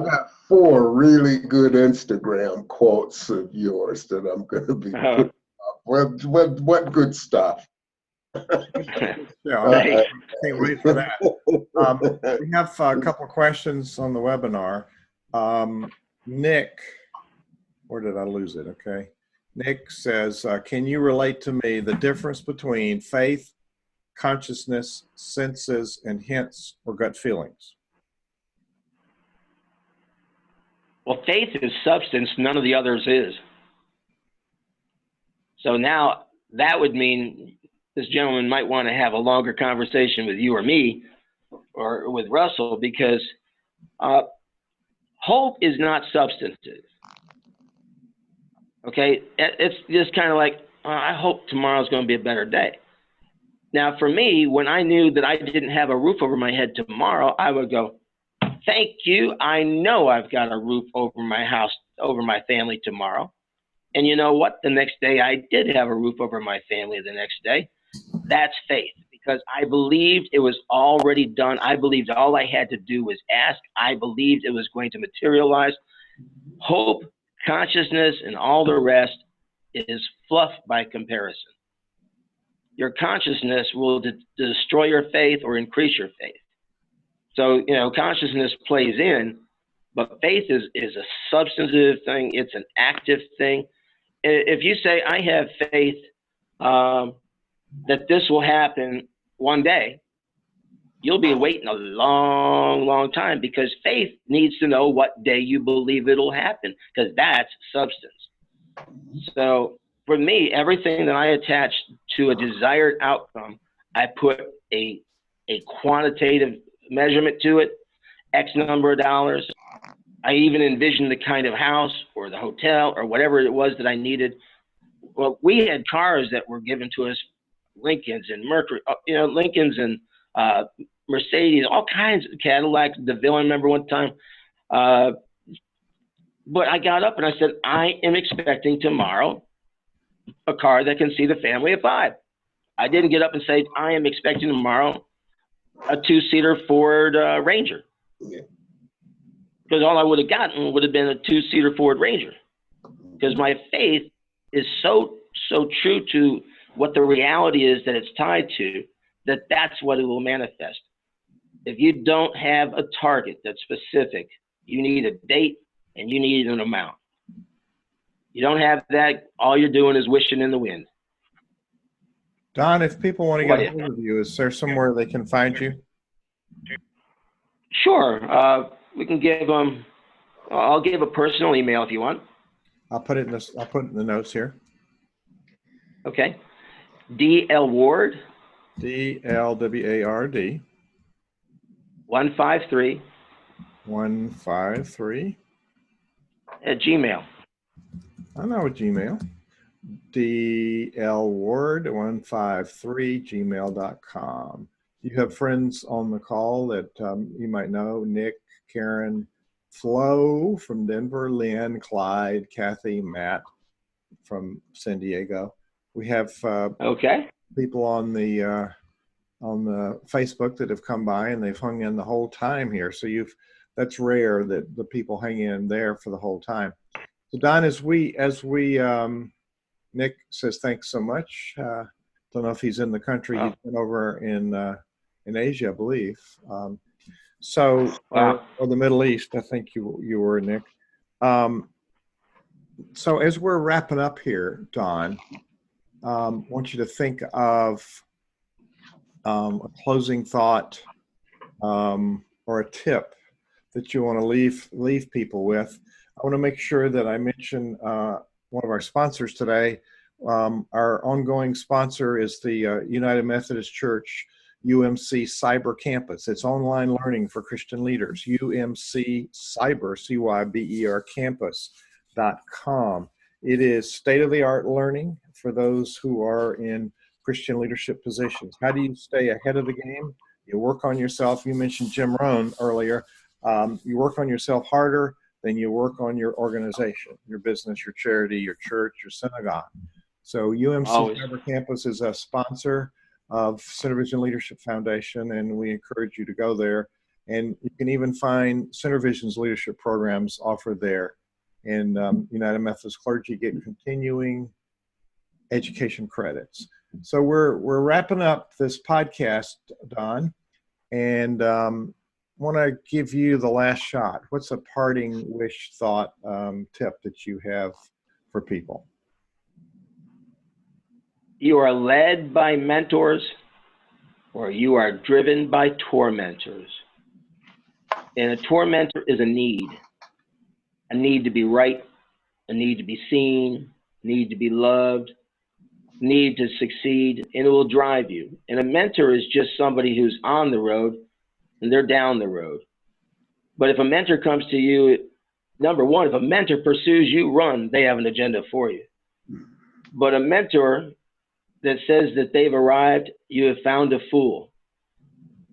got 4 really good Instagram quotes of yours that I'm going to be putting up. What good stuff? Yeah, Thanks. can't wait for that. We have a couple of questions on the webinar. Nick, where did I lose it? Okay. Nick says, can you relate to me the difference between faith, consciousness, senses, and hints or gut feelings? Well, faith is substance, none of the others is. So now that would mean this gentleman might want to have a longer conversation with you or me or with Russell, because hope is not substantive. Okay, it's just kind of like, I hope tomorrow's going to be a better day. Now, for me, when I knew that I didn't have a roof over my head tomorrow, I would go, thank you. I know I've got a roof over my house, over my family tomorrow. And you know what? The next day I did have a roof over my family the next day. That's faith, because I believed it was already done. I believed all I had to do was ask. I believed it was going to materialize. Hope, consciousness, and all the rest is fluff by comparison. Your consciousness will destroy your faith or increase your faith. So, you know, consciousness plays in, but faith is a substantive thing. It's an active thing. If you say, I have faith that this will happen one day, you'll be waiting a long, long time, because faith needs to know what day you believe it'll happen, because that's substance. So for me, everything that I attach to a desired outcome, I put a quantitative measurement to it, X number of dollars. I even envisioned the kind of house or the hotel or whatever it was that I needed. Well, we had cars that were given to us, Lincolns and Mercury, you know, Lincolns and Mercedes, all kinds of Cadillacs, DeVille, I remember one time. But I got up and I said, I am expecting tomorrow a car that can see the family of 5. I didn't get up and say, I am expecting tomorrow a 2-seater Ford Ranger. Because all I would have gotten would have been a 2-seater Ford Ranger. Because my faith is so true to what the reality is that it's tied to, that's what it will manifest. If you don't have a target that's specific, you need a date and you need an amount. You don't have that, all you're doing is wishing in the wind. Don, if people want to get a hold of you, is there somewhere they can find you? Sure. We can give them, I'll give a personal email if you want. I'll put it in this, I'll put it in the notes here. Okay. D.L. Ward. D-L-W-A-R-D. 153. 153. At Gmail. I know a Gmail. dlward153gmail.com. You have friends on the call that you might know: Nick, Karen, Flo from Denver, Lynn, Clyde, Kathy, Matt from San Diego. We have people on the Facebook that have come by and they've hung in the whole time here. So that's rare that the people hang in there for the whole time. So Don, as we Nick says thanks so much. Don't know if he's in the country. He's been over in Asia, I believe. Or the Middle East, I think you were, Nick. So as we're wrapping up here, Don, I want you to think of a closing thought or a tip that you want to leave people with. I want to make sure that I mention one of our sponsors today. Our ongoing sponsor is the United Methodist Church UMC Cyber Campus. It's online learning for Christian leaders. UMC Cyber, C-Y-B-E-R campus.com. It is state-of-the-art learning for those who are in Christian leadership positions. How do you stay ahead of the game? You work on yourself. You mentioned Jim Rohn earlier. You work on yourself harder than you work on your organization, your business, your charity, your church, your synagogue. So UMC Cyber Campus is a sponsor of Center Vision Leadership Foundation, and we encourage you to go there. And you can even find Center Vision's leadership programs offered there. And United Methodist clergy get continuing education credits. So we're wrapping up this podcast, Don, and want to give you the last shot. What's a parting wish, thought, tip that you have for people? You are led by mentors, or you are driven by tormentors. And a tormentor is a need to be right, a need to be seen, a need to be loved, need to succeed, and it will drive you. And a mentor is just somebody who's on the road and they're down the road. But if a mentor comes to you, number one, if a mentor pursues you, run, they have an agenda for you. But a mentor that says that they've arrived, you have found a fool.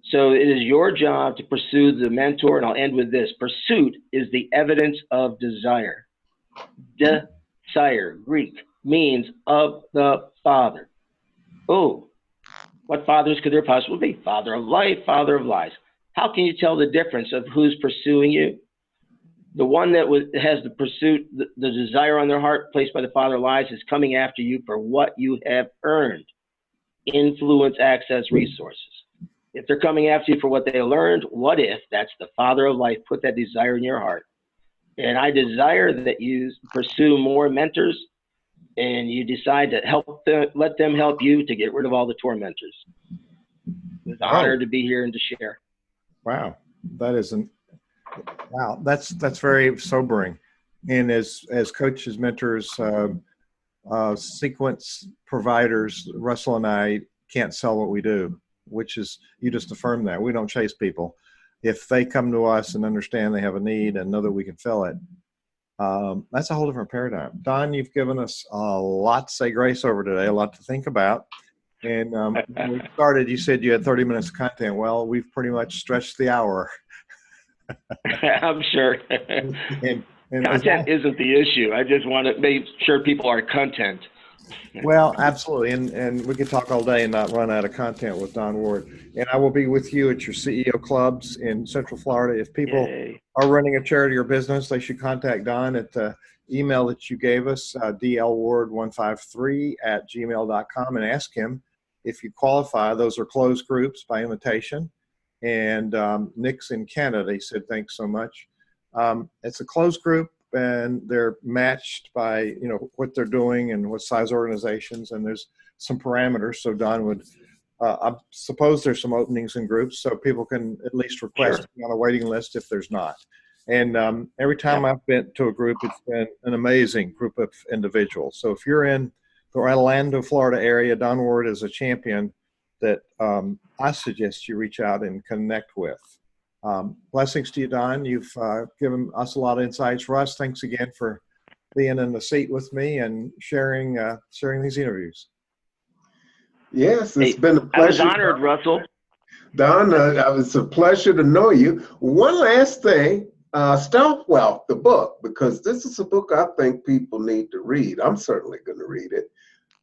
So it is your job to pursue the mentor, and I'll end with this. Pursuit is the evidence of desire. Desire, Greek, means of the Father. Oh, what fathers could there possibly be? Father of life, father of lies. How can you tell the difference of who's pursuing you? The one that has the pursuit, the desire on their heart placed by the father of lies is coming after you for what you have earned. Influence, access, resources. If they're coming after you for what they learned, what if that's the father of life put that desire in your heart? And I desire that you pursue more mentors and you decide to help them, let them help you to get rid of all the tormentors. It's an honor to be here and to share. Wow. That's very sobering. And as coaches, mentors, sequence providers, Russell and I can't sell what we do, which is, you just affirmed that. We don't chase people. If they come to us and understand they have a need and know that we can fill it, that's a whole different paradigm. Don, you've given us a lot to say grace over today, a lot to think about. And when we started, you said you had 30 minutes of content. Well, we've pretty much stretched the hour. I'm sure. And content isn't the issue. I just want to make sure people are content. Well, absolutely. And we could talk all day and not run out of content with Don Ward. And I will be with you at your CEO clubs in Central Florida. If people are running a charity or business, they should contact Don at the email that you gave us, dlward153@gmail.com, and ask him if you qualify. Those are closed groups by invitation. And Nick's in Canada. He said, thanks so much. It's a closed group, and they're matched by, what they're doing and what size organizations, and there's some parameters. So Don would, I suppose there's some openings in groups, so people can at least request to be on a waiting list if there's not. And every time I've been to a group, it's been an amazing group of individuals. So if you're in the Orlando, Florida area, Don Ward is a champion that I suggest you reach out and connect with. Blessings to you, Don. You've given us a lot of insights. Russ, thanks again for being in the seat with me and sharing these interviews. Yes, it's been a pleasure. I was honored, Russell. Don, it's a pleasure to know you. One last thing, Stealth Wealth, the book, because this is a book I think people need to read. I'm certainly going to read it.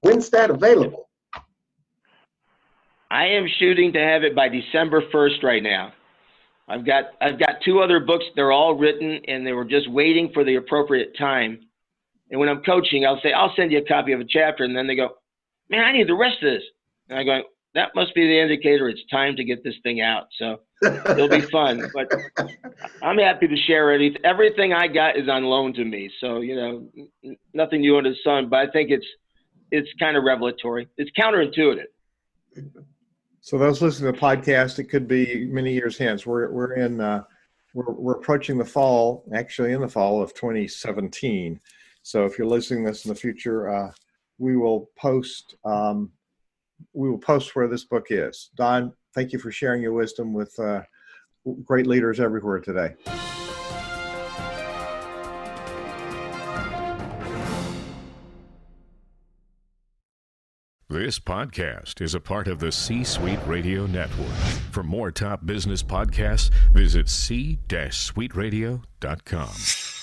When's that available? I am shooting to have it by December 1st right now. I've got 2 other books. They're all written, and they were just waiting for the appropriate time. And when I'm coaching, I'll say, I'll send you a copy of a chapter. And then they go, man, I need the rest of this. And I go, that must be the indicator. It's time to get this thing out. So it'll be fun. But I'm happy to share it. Everything I got is on loan to me. So, nothing new under the sun. But I think it's kind of revelatory. It's counterintuitive. So those listening to the podcast, it could be many years hence. We're approaching the fall, actually in the fall of 2017. So if you're listening to this in the future, we will post where this book is. Don, thank you for sharing your wisdom with great leaders everywhere today. This podcast is a part of the C-Suite Radio Network. For more top business podcasts, visit c-suiteradio.com.